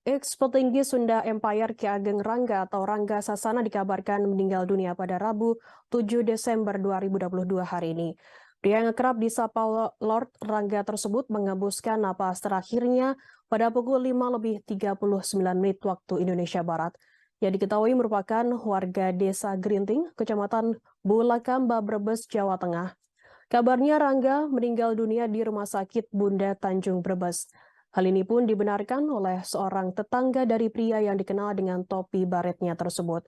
Ex-petinggi Sunda Empire Ki Ageng Rangga atau Rangga Sasana dikabarkan meninggal dunia pada Rabu 7 Desember 2022 hari ini. Pria yang kerap disapa Lord Rangga tersebut mengembuskan napas terakhirnya pada pukul 5:39 waktu Indonesia Barat. Yang diketahui merupakan warga desa Grinting, Kecamatan Bulakamba, Brebes, Jawa Tengah. Kabarnya Rangga meninggal dunia di Rumah Sakit Bunda Tanjung Brebes. Hal ini pun dibenarkan oleh seorang tetangga dari pria yang dikenal dengan topi baretnya tersebut.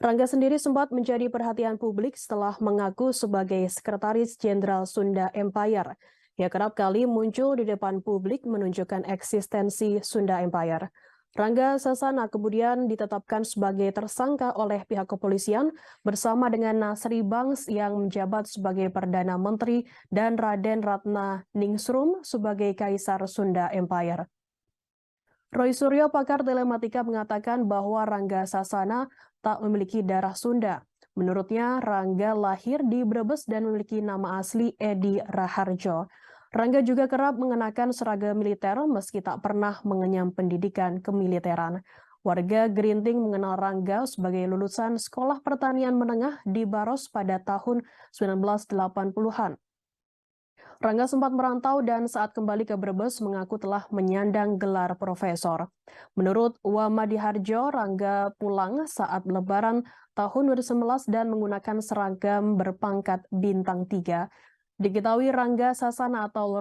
Rangga sendiri sempat menjadi perhatian publik setelah mengaku sebagai Sekretaris Jenderal Sunda Empire. Ia kerap kali muncul di depan publik menunjukkan eksistensi Sunda Empire. Rangga Sasana kemudian ditetapkan sebagai tersangka oleh pihak kepolisian bersama dengan Nasri Bangs yang menjabat sebagai Perdana Menteri dan Raden Ratna Ningrum sebagai Kaisar Sunda Empire. Roy Suryo, pakar telematika, mengatakan bahwa Rangga Sasana tak memiliki darah Sunda. Menurutnya, Rangga lahir di Brebes dan memiliki nama asli Edi Raharjo. Rangga juga kerap mengenakan seragam militer meski tak pernah mengenyam pendidikan kemiliteran. Warga Grinting mengenal Rangga sebagai lulusan Sekolah Pertanian Menengah di Baros pada tahun 1980-an. Rangga sempat merantau dan saat kembali ke Brebes mengaku telah menyandang gelar profesor. Menurut Wamadi Harjo, Rangga pulang saat Lebaran tahun 2011 dan menggunakan seragam berpangkat bintang 3. Diketahui Rangga Sasana atau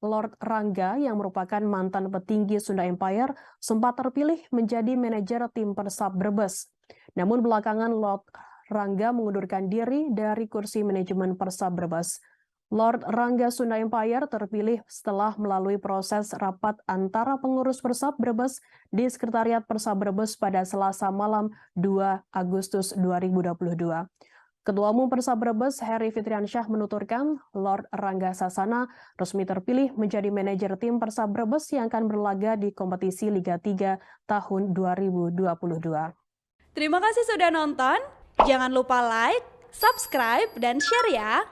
Lord Rangga yang merupakan mantan petinggi Sunda Empire sempat terpilih menjadi manajer tim Persab Brebes. Namun belakangan Lord Rangga mengundurkan diri dari kursi manajemen Persab Brebes. Lord Rangga Sunda Empire terpilih setelah melalui proses rapat antara pengurus Persab Brebes di Sekretariat Persab Brebes pada Selasa malam 2 Agustus 2022. Ketua Umum Persab Brebes Heri Fitriansyah menuturkan Lord Rangga Sasana resmi terpilih menjadi manajer tim Persab Brebes yang akan berlaga di kompetisi Liga 3 tahun 2022. Terima kasih sudah nonton. Jangan lupa like, subscribe, dan share ya.